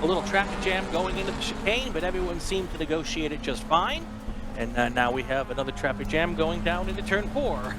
a little traffic jam going into the chicane, but everyone seemed to negotiate it just fine. And now we have another traffic jam going down into turn 4.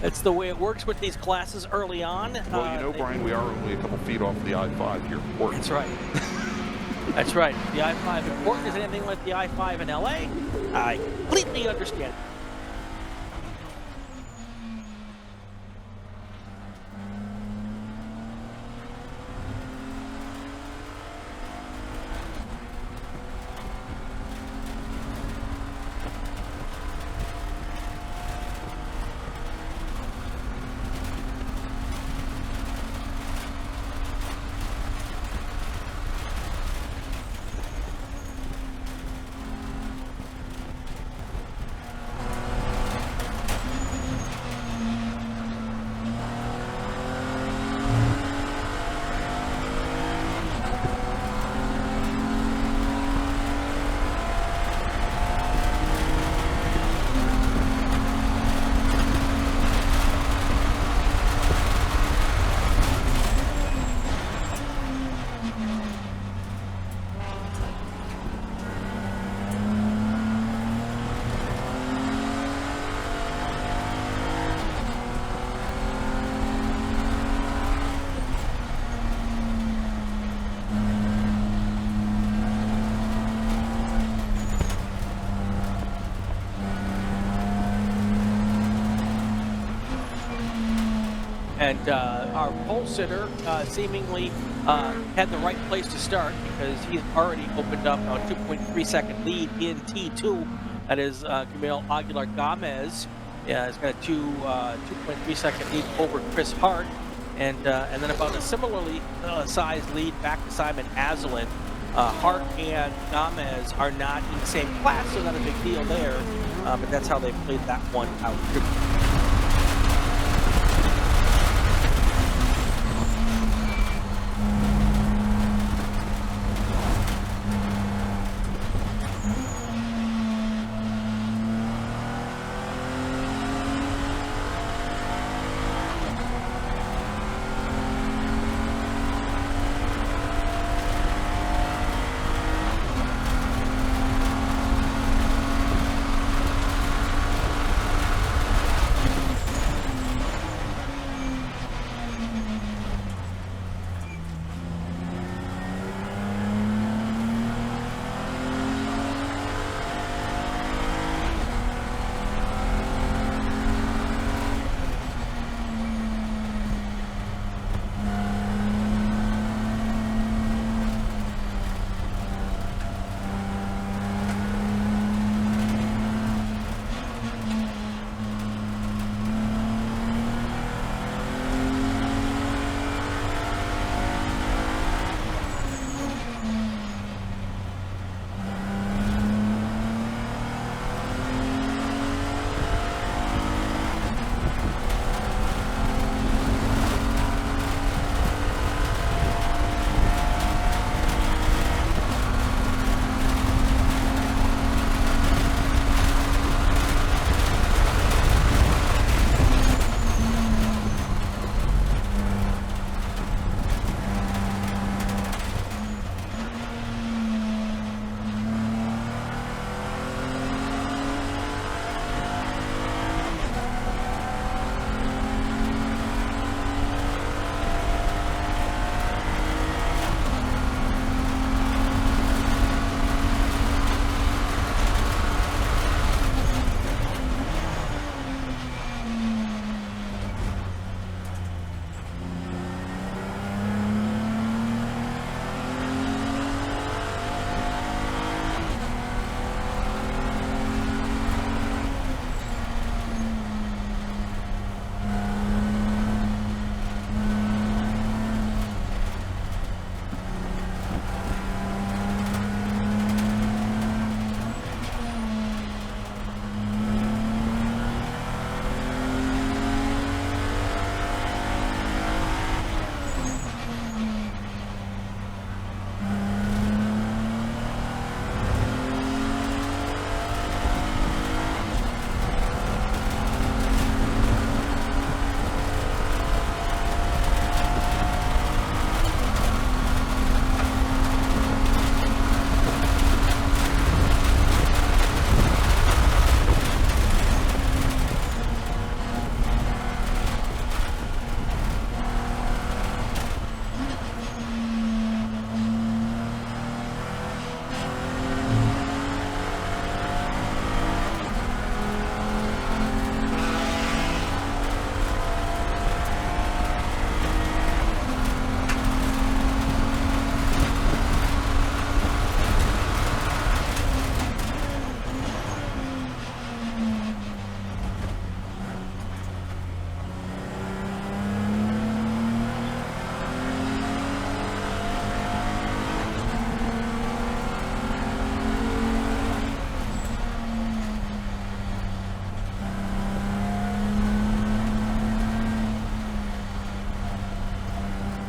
That's the way it works with these classes early on. Well, Brian, we are only a couple feet off the I-5 here. That's right. That's right. The I-5 important as anything like the I-5 in LA. I completely understand. And our pole sitter seemingly had the right place to start because he had already opened up a 2.3-second lead in T2. That is Gama Aguilar-Gamez. Yeah, he's got a 2.3-second lead over Chris Hart. And then about a similarly sized lead back to Simon Aslan. Hart and Gamez are not in the same class, so not a big deal there. But that's how they played that one out.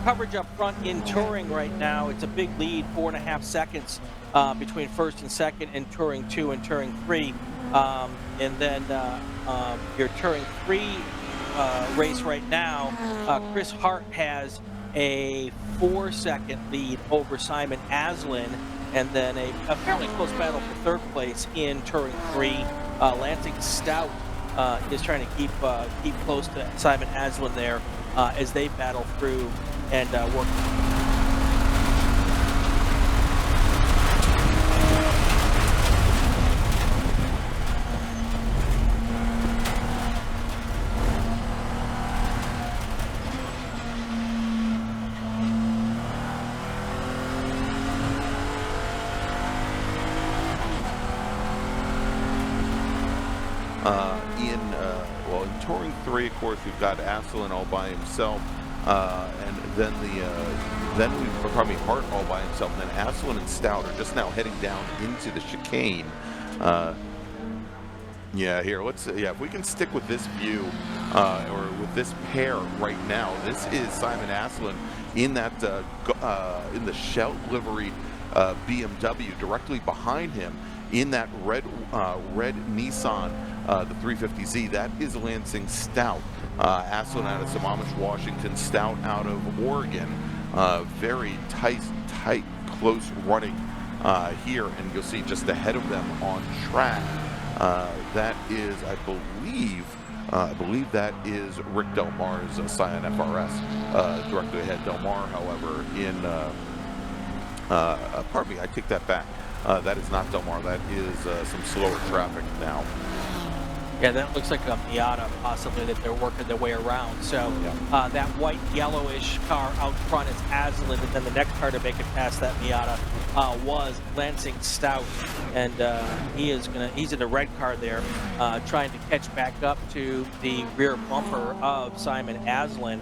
coverage up front in Touring right now. It's a big lead, 4.5 seconds between first and second in Touring 2 and Touring 3. And then your Touring 3 race right now, Chris Hart has a 4-second lead over Simon Aslan, and then a fairly close battle for third place in Touring 3. Lansing Stout is trying to keep close to Simon Aslan there as they battle through and work. In Touring 3, of course, we've got Aslan all by himself, and then Hart all by himself, and then Aslan and Stout are just now heading down into the chicane. If we can stick with this view, or with this pair right now, this is Simon Aslan in that in the Shelton livery BMW. Directly behind him in that red Nissan, the 350Z, that is Lansing Stout. Aslan out of Sammamish, Washington, Stout out of Oregon. Very tight, close running here, and you'll see just ahead of them on track. That is, I believe that is Rick Del Mar's Scion FRS. Directly ahead, Del Mar, however, in pardon me, I take that back. That is not Del Mar. That is some slower traffic now. Yeah, that looks like a Miata, possibly, that they're working their way around. So that white yellowish car out front is Aslan, and then the next car to make it past that Miata was Lansing Stout, and he's in the red car there, trying to catch back up to the rear bumper of Simon Aslan.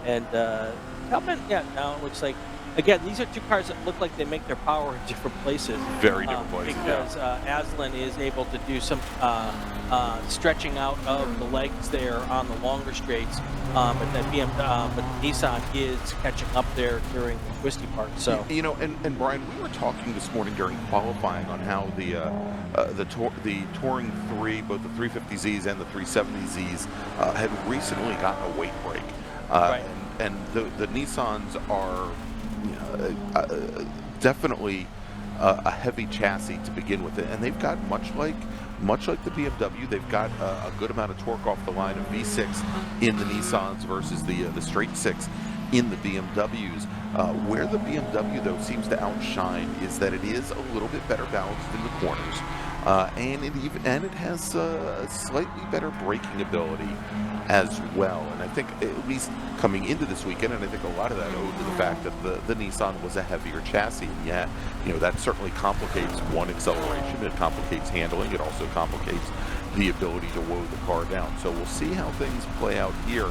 And now it looks like, again, these are two cars that look like they make their power in different places. Very different places. Because Aslan is able to do some stretching out of the legs there on the longer straights, but the Nissan is catching up there during the twisty part. So and Brian, we were talking this morning during qualifying on how the Touring 3, both the 350Zs and the 370Zs, had recently gotten a weight break, right. and the Nissans are definitely a heavy chassis to begin with, and they've got much like the BMW, they've got a good amount of torque off the line of V6 in the Nissans versus the straight six in the BMWs. Where the BMW though seems to outshine is that it is a little bit better balanced in the corners, and it has slightly better braking ability as well. And I think, at least coming into this weekend, and I think a lot of that owed to the fact that the Nissan was a heavier chassis. And yet, that certainly complicates one, acceleration. It complicates handling. It also complicates the ability to load the car down. So we'll see how things play out here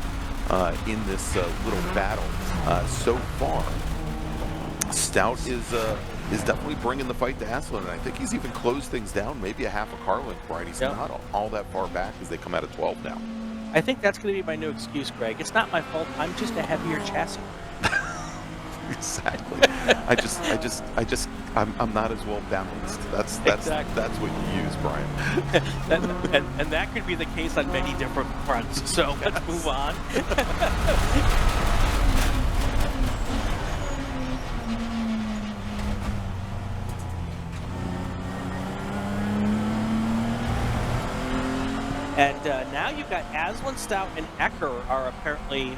in this little battle. So far, Stout is definitely bringing the fight to Aslan, and I think he's even closed things down, maybe a half a car length, right? He's not all that far back as they come out of 12 now. I think that's going to be my new excuse, Greg. It's not my fault. I'm just a heavier chassis. Exactly. I'm not as well balanced. That's what you use, Brian. and that could be the case on many different fronts. So let's move on. And now you've got Aslan, Stout, and Ecker are apparently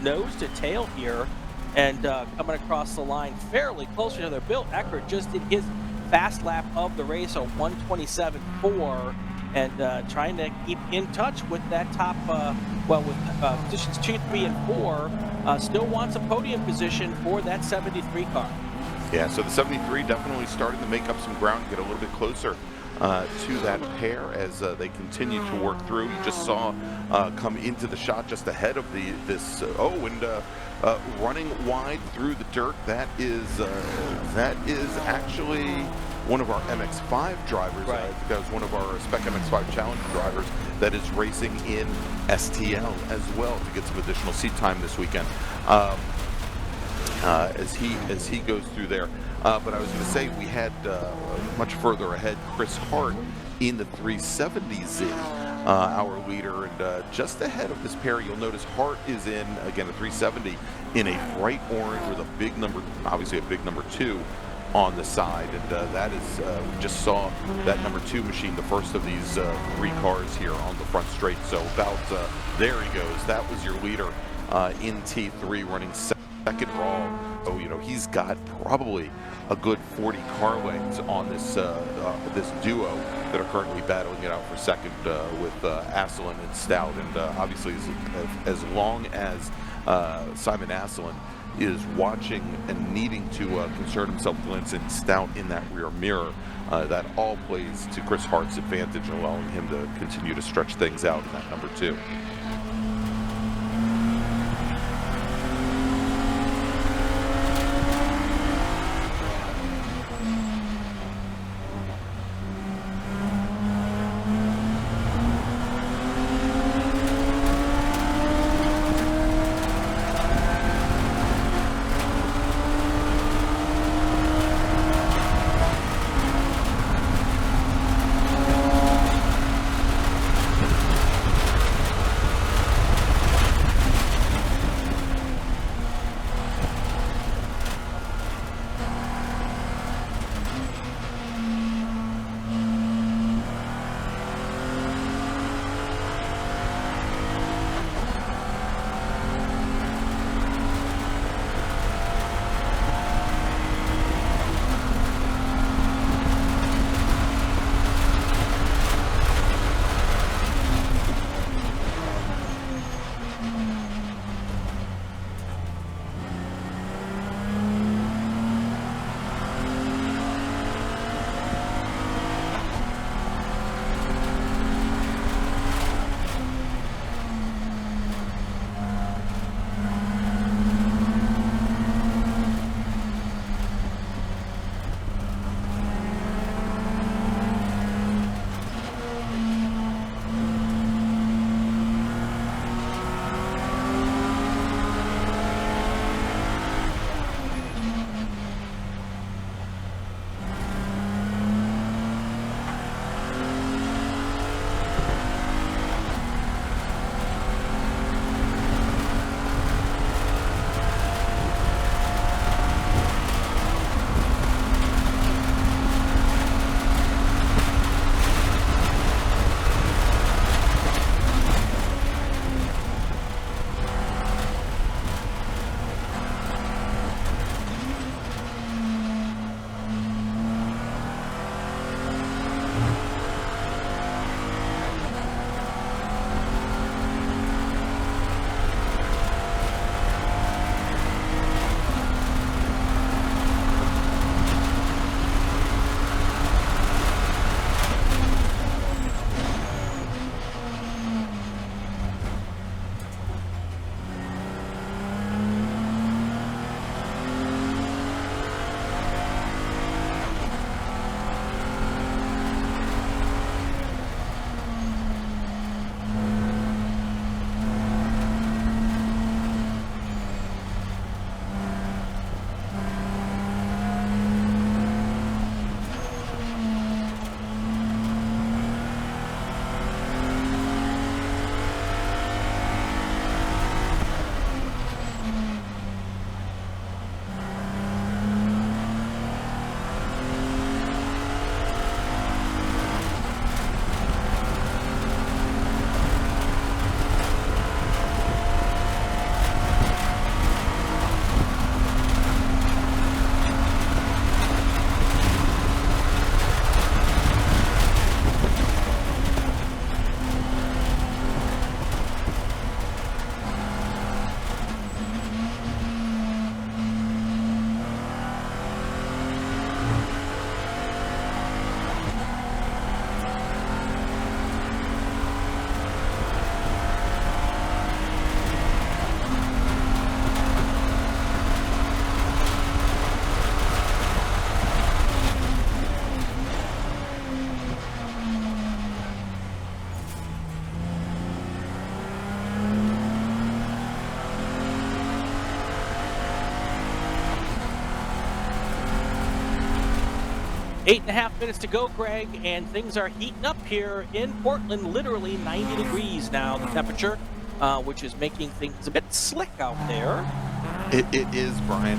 nose to tail here, and coming across the line fairly close to their build. Ecker just did his fast lap of the race, a 1:27.4, and trying to keep in touch with that top, with positions 2, 3, and 4. Still wants a podium position for that 73 car. Yeah, so the 73 definitely starting to make up some ground, get a little bit closer to that pair as they continue to work through. You just saw come into the shot just ahead of running wide through the dirt. That is actually one of our MX-5 drivers. Right. I think that was one of our Spec MX-5 Challenge drivers that is racing in STL as well to get some additional seat time this weekend. as he goes through there. But I was going to say we had much further ahead Chris Hart in the 370Z, our leader, and just ahead of this pair, you'll notice Hart is in again a 370 in a bright orange with a big number, obviously a big number 2 on the side, and that is we just saw that number 2 machine, the first of these 3 cars here on the front straight. So about there he goes. That was your leader in T3 running second raw. So you know he's got probably a good 40 car lengths on this this duo that are currently battling it out for second with Asselin and Stout, and obviously as long as Simon Asselin is watching and needing to concern himself with Lansing Stout in that rear mirror, that all plays to Chris Hart's advantage, allowing him to continue to stretch things out in that number 2. 8.5 minutes to go, Greg, and things are heating up here in Portland. Literally 90 degrees now, the temperature, which is making things a bit slick out there. It is, Brian.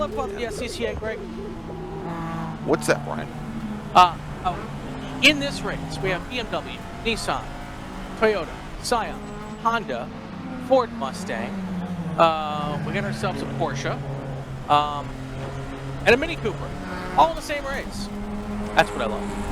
About the SCCA, Greg? What's that, Brian? In this race, we have BMW, Nissan, Toyota, Scion, Honda, Ford Mustang. We got ourselves a Porsche, and a Mini Cooper, all in the same race. That's what I love.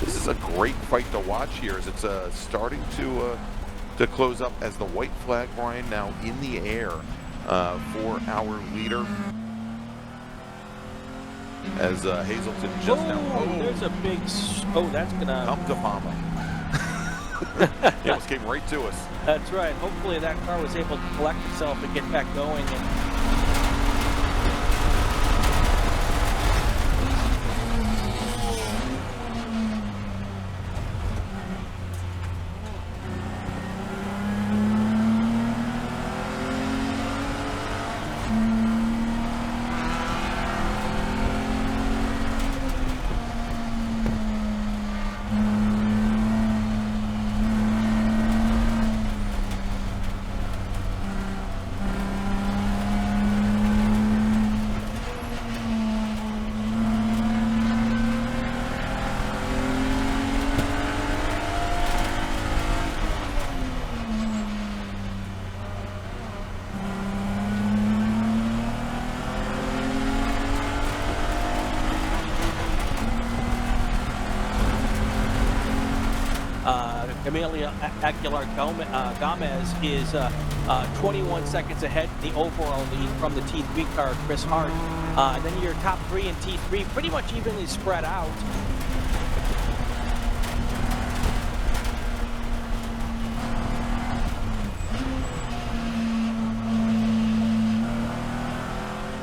This is a great fight to watch here as it's starting to close up as the white flag, Brian, now in the air for our leader. As Hazelton just now. Oh, there's a big. Oh, that's gonna come to mama. It almost came right to us. That's right. Hopefully that car was able to collect itself and get back going. And Aguilar-Gamez is 21 seconds ahead in the overall lead from the T3 car, Chris Hart. Then your top three in T3 pretty much evenly spread out.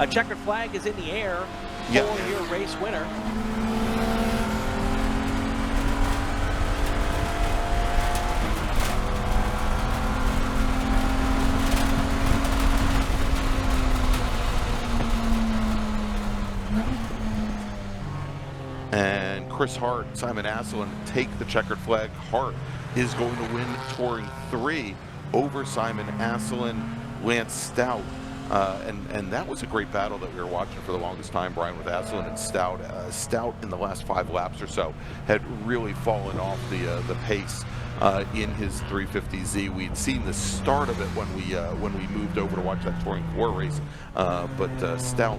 A checkered flag is in the air for your race winner. And Chris Hart, Simon Asselin take the checkered flag. Hart is going to win Touring 3 over Simon Asselin, Lance Stout. And that was a great battle that we were watching for the longest time, Brian, with Asselin and Stout. Stout in the last 5 laps or so had really fallen off the pace in his 350Z. We'd seen the start of it when we moved over to watch that Touring 4 race, but Stout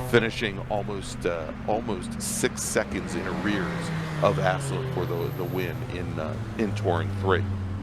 finishing almost 6 seconds in arrears of Asselin for the win in Touring 3.